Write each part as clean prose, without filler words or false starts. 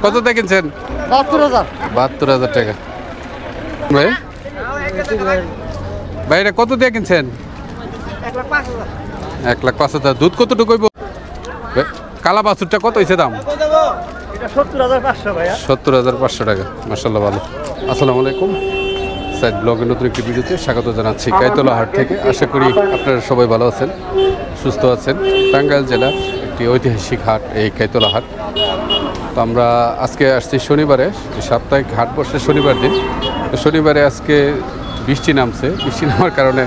কত দিয়ে কিনছেন? 72,000 টাকা। ভাই ভাই এটা কত দিয়ে কিনছেন? 1,05,000। দুধ কতটুকু হইব? কালা বাছুরটা কত হয়েছে দাম? 70,500 টাকা। মাশাআল্লাহ ভালো। আসসালামু আলাইকুম, সাইদ ব্লগের নতুন একটি ভিডিওতে স্বাগত জানাচ্ছি কাইতলা হাট থেকে। আশা করি আপনারা সবাই ভালো আছেন, সুস্থ আছেন। টাঙ্গাইল জেলার একটি ঐতিহাসিক হাট এই কাইতলা হাট। তো আমরা আজকে আসছি শনিবারে, সাপ্তাহিক হাট বসে শনিবার দিন। তো শনিবারে আজকে বৃষ্টি নামছে, বৃষ্টি নামার কারণে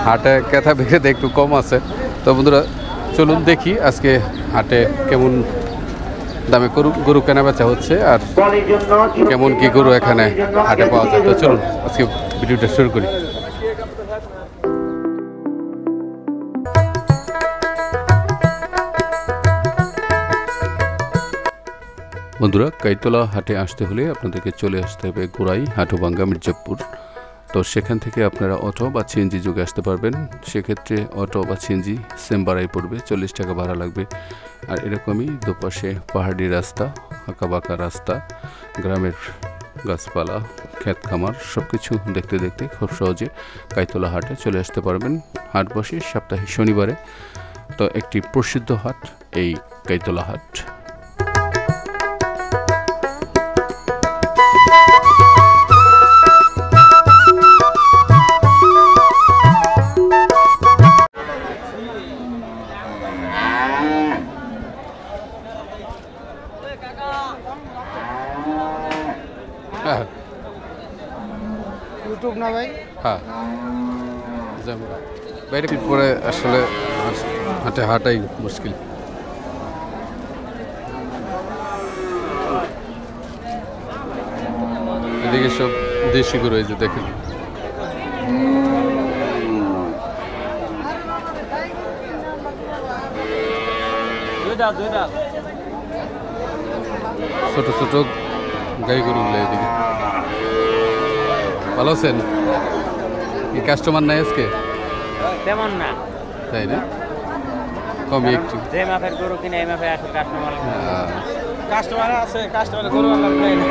হাটে ক্রেতা বিক্রেতা একটু কম আছে। তো বন্ধুরা চলুন দেখি আজকে হাটে কেমন দামে গরু কেনা বেচা হচ্ছে আর কেমন কি গরু এখানে হাটে পাওয়া যায়। তো চলুন আজকে ভিডিওটা শুরু করি। বন্ধুরা কাইতলা হাটে আসতে হলে আপনাদেরকে চলে আসতে হবে গোড়াই হাটুভাঙ্গা মির্জাপুর। তো সেখান থেকে আপনারা অটো বা সিএনজি যোগে আসতে পারবেন। সেক্ষেত্রে অটো বা সিএনজি সেম ভাড়াই পড়বে, 40 টাকা ভাড়া লাগবে। আর এরকমই দুপাশে পাহাড়ি রাস্তা, আঁকাবাঁকা রাস্তা, গ্রামের গাছপালা, ক্ষেত খামার সব কিছু দেখতে দেখতে খুব সহজে কাইতলা হাটে চলে আসতে পারবেন। হাট বসে সপ্তাহে শনিবারে। তো একটি প্রসিদ্ধ হাট এই কাইতলা হাট। ইউটিউব না ভাই? হ্যাঁ, বাইরে পরে আসলে হাটে হাঁটাই মুশকিল। এদিকে সব দেশি গরু, এই যে দেখেন ছোট ছোট গাই গরুগুলো। এদিকে ভালো আছেন? কি কাস্টমার নাই আজকে? তেমন না, তাই না? কমই একটু। যে মাপের গরু কিনে এই মাপে আসে কাস্টমার। কাস্টমার আছে, কাস্টমার গরু আনলাম নাই না।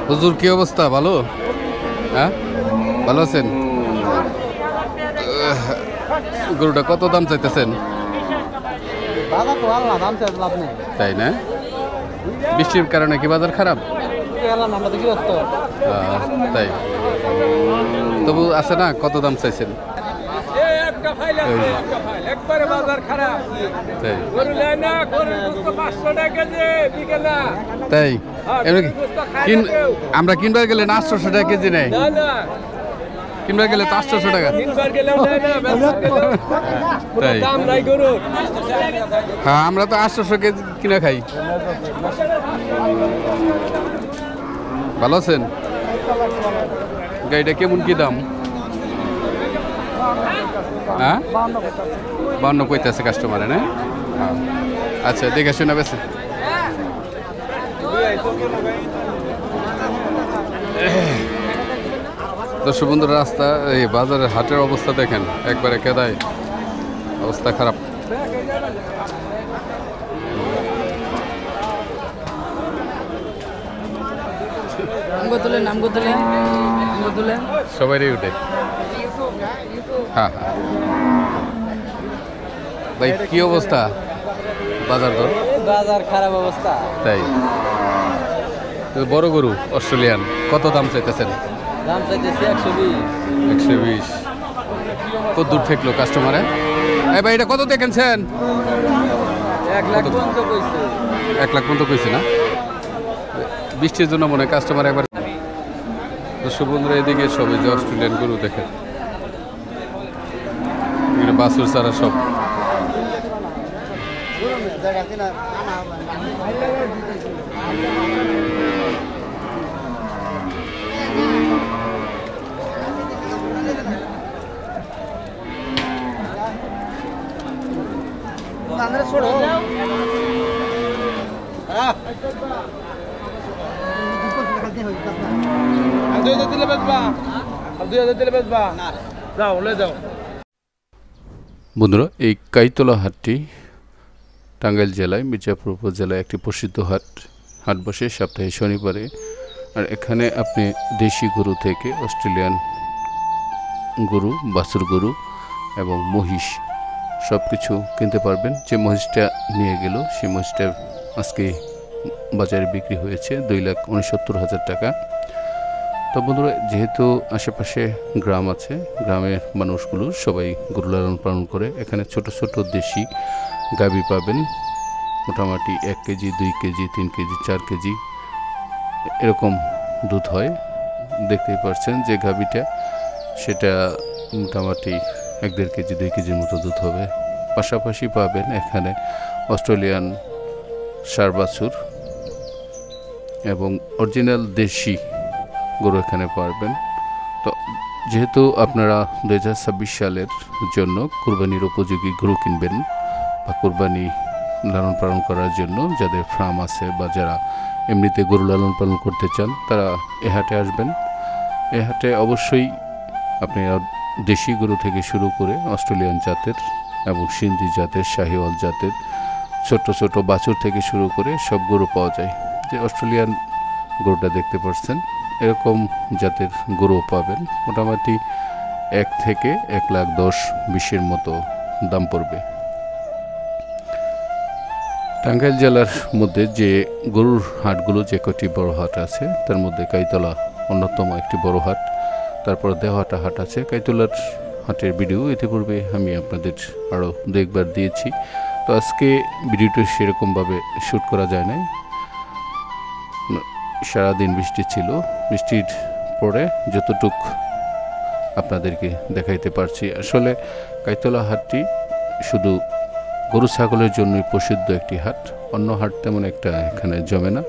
হুজুর কি অবস্থা? ভালো? হ্যাঁ ভালো আছেন? গরুটা কত দাম চাইতেছেন? বাজার তো আল্লাহ দাম চাই লাভ নেই, তাই না? বৃষ্টির কারণে কি বাজার খারাপ? আমরা তো গৃহস্থ। তাই তবু আছে না, কত দাম চাইছেন? তাই আমরা কিনবার গেলে না 800 টাকা কেজি নেই, কিনবার গেলে তো 800 টাকা। তাই হ্যাঁ, আমরা তো 800 কেজি কিনে খাই। ভালো আছেন? গাড়িটা কেমন কি দাম? হ্যাঁ 52 কইতেছে কাস্টমারে না? আচ্ছা দেখে শুনে বেছে। দর্শক বন্ধুরা, রাস্তা এই বাজারের হাটের অবস্থা দেখেন, একবারে কেদায় অবস্থা খারাপ। সবাই উঠে। হ্যাঁ হ্যাঁ ভাই, কি অবস্থা বাজার দর? বাজার খারাপ অবস্থা। তাই বড় গরু অস্ট্রেলিয়ান কত দাম চাইতেছেন? দাম চাইতেছি 120। 120 কত দূর ঠেকলো কাস্টমারে? এই ভাই এটা কত দেখেছেন? 1 লাখ পর্যন্ত কইছে। 1 লাখ পর্যন্ত কইছে না? বৃষ্টির জন্য মনে হয় কাস্টমার একবার। দর্শক বন্ধুরা, এদিকে সবই যে অস্ট্রেলিয়ান গরু দেখেন, বাছুর ছাড়া সব। ছোড়ো বন্ধুরা, এই কাইতলা হাটটি টাঙ্গাইল জেলায় মির্জাপুর উপজেলায় একটি প্রসিদ্ধ হাট বসে সপ্তাহে শনিবারে। আর এখানে আপনি দেশি গরু থেকে অস্ট্রেলিয়ান গরু, বাছুর গরু এবং মহিষ সব কিছু কিনতে পারবেন। যে মহিষটা নিয়ে গেল সেই মহিষটা আজকে বাজারে বিক্রি হয়েছে 2,69,000 টাকা। তো বন্ধুরা, যেহেতু আশেপাশে গ্রাম আছে, গ্রামের মানুষগুলো সবাই গরু লালন পালন করে। এখানে ছোট ছোট দেশি গাভী পাবেন, মোটামুটি 1 কেজি, 2 কেজি, 3 কেজি, 4 কেজি এরকম দুধ হয়। দেখতেই পাচ্ছেন যে গাভীটা, সেটা মোটামুটি 1-1.5 কেজি, 2 কেজির মতো দুধ হবে। পাশাপাশি পাবেন এখানে অস্ট্রেলিয়ান ষাঁড় বাছুর এবং অরিজিনাল দেশি গরু এখানে পাবেন। তো যেহেতু আপনারা 2026 সালের জন্য কুরবানির উপযোগী গরু কিনবেন বা কুরবানি লালন পালন করার জন্য যাদের ফার্ম আছে বা যারা এমনিতে গরু লালন পালন করতে চান, তারা এ হাটে আসবেন। এ হাটে অবশ্যই আপনি দেশি গরু থেকে শুরু করে অস্ট্রেলিয়ান জাতের এবং সিন্ধি জাতের, শাহিওয়াল জাতের, ছোট ছোট বাছুর থেকে শুরু করে সব গরু পাওয়া যায়। যে অস্ট্রেলিয়ান গরুটা দেখতে পাচ্ছেন, এরকম জাতের গরুও পাবেন। মোটামুটি 1 থেকে 1,10,20,000 মতো দাম পড়বে। টাঙ্গাইল জেলার মধ্যে যে গরুর হাটগুলো, যে কটি বড় হাট আছে তার মধ্যে কাইতলা অন্যতম একটি বড় হাট। তারপর দেওহাটা হাট আছে। কাইতলার হাটের ভিডিও ইতিপূর্বে আমি আপনাদের আরও 2-1বার দিয়েছি। তো আজকে ভিডিওটা সেরকমভাবে শ্যুট করা যায় নাই, সারাদিন বৃষ্টি ছিল। বৃষ্টির পরে যতটুক আপনাদেরকে দেখাইতে পারছি। আসলে কাইতলা হাটটি শুধু গরু ছাগলের জন্যই প্রসিদ্ধ একটি হাট, অন্য হাট তেমন একটা এখানে জমে না।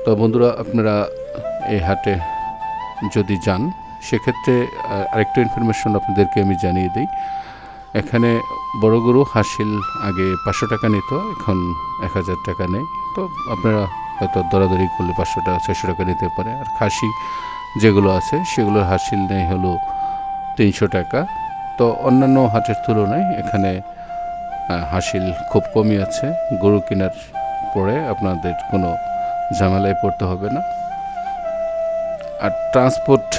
তো বন্ধুরা, আপনারা এই হাটে যদি যান, সেক্ষেত্রে আরেকটু ইনফরমেশন আপনাদেরকে আমি জানিয়ে দিই। এখানে বড় গরু হাসিল আগে 500 টাকা নিত, এখন 1,000 টাকা নেয়। তো আপনারা হয়তো দরাদরি করলে 500 টাকা, 600 টাকা নিতে পারে। আর খাসি যেগুলো আছে সেগুলোর হাসিল নেই হলো 300 টাকা। তো অন্যান্য হাটের তুলনায় এখানে হাসিল খুব কমই আছে। গরু কেনার পরে আপনাদের কোনো ঝামেলায় পড়তে হবে না। আর ট্রান্সপোর্ট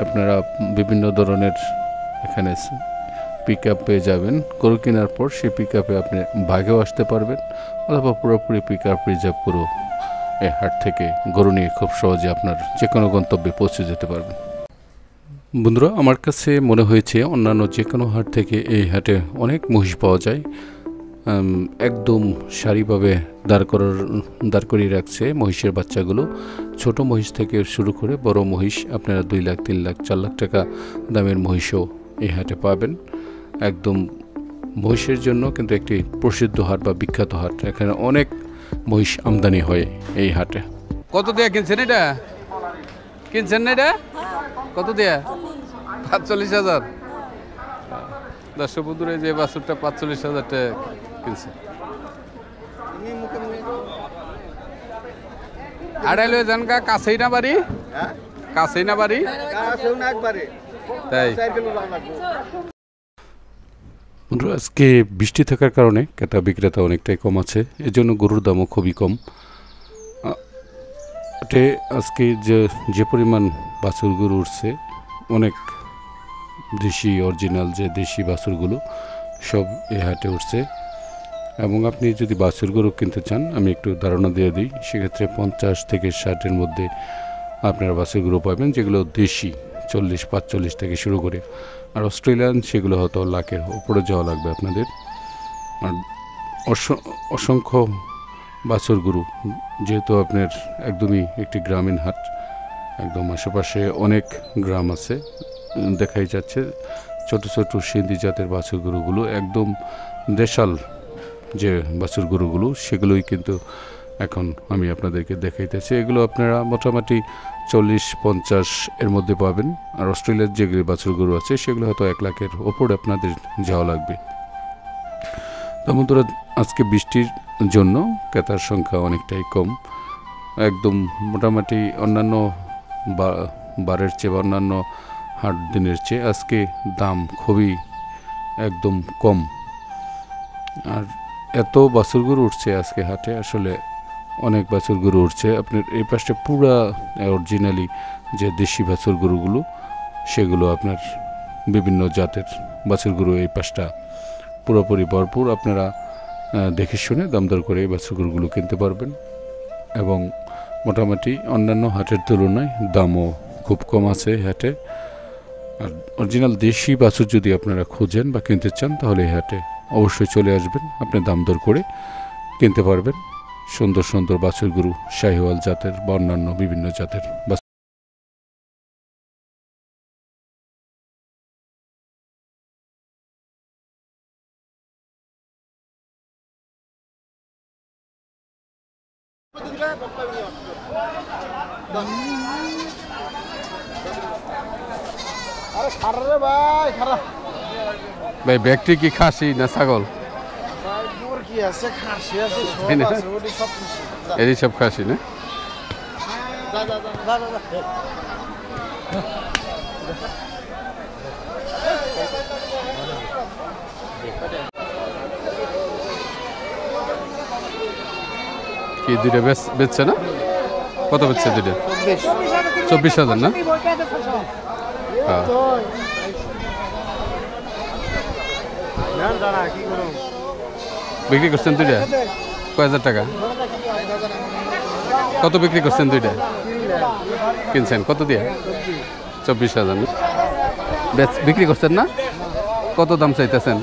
আপনারা বিভিন্ন ধরনের এখানে পিক আপ পেয়ে যাবেন। গরু কেনার পর সেই পিক আপে আপনি ভাগেও আসতে পারবেন, অথবা পুরোপুরি পিক আপ রিজার্ভ করেও এই হাট থেকে গরু নিয়ে খুব সহজে আপনার যে কোনো গন্তব্যে পৌঁছে যেতে পারবেন। বন্ধুরা, আমার কাছে মনে হয়েছে অন্যান্য যে কোনো হাট থেকে এই হাটে অনেক মহিষ পাওয়া যায়। একদম সারিভাবে দাঁড় করিয়ে রাখছে মহিষের বাচ্চাগুলো। ছোট মহিষ থেকে শুরু করে বড় মহিষ আপনারা 2 লাখ, 3 লাখ, 4 লাখ টাকা দামের মহিষও এই হাটে পাবেন। একদম মহিষের জন্য কিন্তু একটি প্রসিদ্ধ হাট বা বিখ্যাত হাট। এখানে অনেক মহিষ আমদানি হয় এই হাটে। কত দিয়ে কিনছেন এটা? কিনছেন না এটা? কত দিয়ে? 45,000। দর্শক বন্ধুরা, যে বাছুরটা 45,000 টাকা কিনছে। আড়াইলে জানকা কাছেই না বাড়ি? কাছেই না বাড়ি? তাই বন্ধুরা, আজকে বৃষ্টি থাকার কারণে ক্রেতা বিক্রেতা অনেকটাই কম আছে, এজন্য গরুর দামও খুবই কম। আজকে যে পরিমাণ বাছুর গরু উঠছে, অনেক দেশি অরিজিনাল যে দেশি বাছুরগুলো সব এই হাটে উঠছে। এবং আপনি যদি বাছুর গরু কিনতে চান, আমি একটু ধারণা দিয়ে দিই, সেক্ষেত্রে 50 থেকে 60-এর মধ্যে আপনারা বাছুর গরু পাবেন, যেগুলো দেশি 40-45 থেকে শুরু করে। আর অস্ট্রেলিয়ান সেগুলো হয়তো লাখের উপরে যাওয়া লাগবে আপনাদের। আর অসংখ্য বাছুর গরু, যেহেতু আপনার একদমই একটি গ্রামীণ হাট, একদম আশেপাশে অনেক গ্রাম আছে, দেখাই যাচ্ছে ছোট ছোট সিন্ধি জাতের বাছুর গরুগুলো, একদম দেশাল যে বাছুর গরুগুলো, সেগুলোই কিন্তু এখন আমি আপনাদেরকে দেখাইতেছি। এগুলো আপনারা মোটামুটি 40-50 এর মধ্যে পাবেন। আর অস্ট্রেলিয়ার যে বাছুর গরু আছে সেগুলো হয়তো 1 লাখের ওপরে আপনাদের যাওয়া লাগবে। তো বন্ধুরা, আজকে বৃষ্টির জন্য ক্রেতার সংখ্যা অনেকটাই কম। একদম মোটামুটি অন্যান্য বারের চেয়ে বা অন্যান্য হাট দিনের চেয়ে আজকে দাম খুবই একদম কম। আর এত বাছুর গরু উঠছে আজকে হাটে, আসলে অনেক বাছুর গরু উঠছে। আপনার এই পাশটা পুরা অরিজিনালি যে দেশি বাছুর গরুগুলো, সেগুলো আপনার বিভিন্ন জাতের বাছুর গরু এই পাশটা পুরোপুরি ভরপুর। আপনারা দেখে শুনে দামদর করে এই বাছুর গরুগুলো কিনতে পারবেন এবং মোটামুটি অন্যান্য হাটের তুলনায় দামও খুব কম আছে এই হাটে। আর অরিজিনাল দেশি বাছুর যদি আপনারা খোঁজেন বা কিনতে চান তাহলে এই হাটে অবশ্যই চলে আসবেন, আপনি দাম দর করে কিনতে পারবেন সুন্দর সুন্দর বাছুর গরু, শাহিওয়াল জাতের বা অন্যান্য বিভিন্ন জাতের বাছুর। আরে খারা রে ভাই, খারা ভাই ব্যাগটি কি খাসি না ছাগল? ভাই দূর কি আছে, খাসি আছে, তাই সব না? আছে, ওটি সব কিছু। এরই সব খাসি না? যা যা যা যা যা যা। কি দুইটা বেচছে না? কত বেচছে দুইটা? 24,000 না? হ্যাঁ। বিক্রি করছেন দুইটা? কয় হাজার টাকা? কত বিক্রি করছেন দুইটা? কিনছেন কত দিয়ে? 24,000 না? বিক্রি করছেন না? কত দাম চাইতেছেন?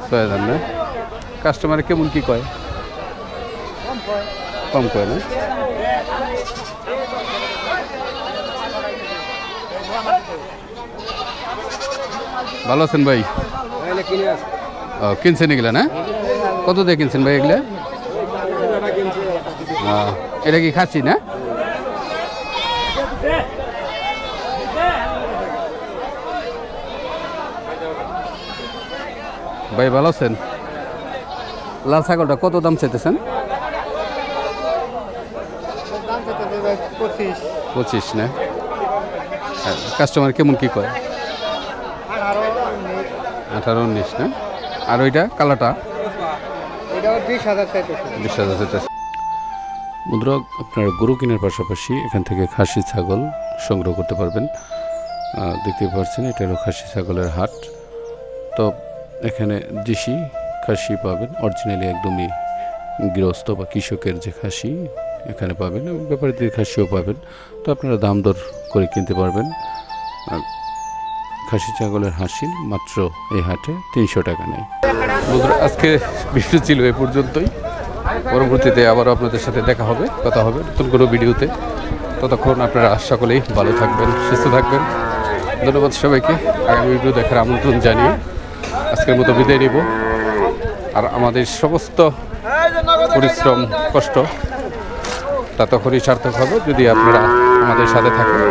6,000 না? কাস্টমারে কেমন কি কয়? কম কয় না? ভালো আছেন ভাই? ও, কিনছেন এগুলা না? কত দিয়ে কিনছেন ভাই এগুলা? এটা কি খাচ্ছি না? ভাই ভালো আছেন? লাল ছাগলটা কত দাম চাইতেছেন? 25 না? কাস্টমার কেমন কি কয়? 18-19 না? আর ওইটা কালাটা? 20,000 চাইতেছে। 20,000 চাইতেছে। বন্ধুরা, আপনারা গরু কেনার পাশাপাশি এখান থেকে খাসি ছাগল সংগ্রহ করতে পারবেন। দেখতে পাচ্ছেন এটা হলো খাসি ছাগলের হাট। তো এখানে দেশি খাসি পাবেন, অরিজিনালি একদমই গৃহস্থ বা কৃষকের যে খাসি এখানে পাবেন, এবং ব্যাপারীদের খাসিও পাবেন। তো আপনারা দাম দর করে কিনতে পারবেন। আর খাসি ছাগলের হাসিল মাত্র এই হাটে 300 টাকা নেয়। বন্ধুরা, আজকে ভিডিও ছিল এ পর্যন্তই। পরবর্তীতে আবারও আপনাদের সাথে দেখা হবে, কথা হবে নতুন কোনো ভিডিওতে। ততক্ষণ আপনারা সকলেই ভালো থাকবেন, সুস্থ থাকবেন। ধন্যবাদ সবাইকে। আগামী ভিডিও দেখার আমন্ত্রণ জানিয়ে আজকের মতো বিদায় নিব। আর আমাদের সমস্ত পরিশ্রম কষ্ট তা তখনই সার্থক হবে যদি আপনারা আমাদের সাথে থাকেন।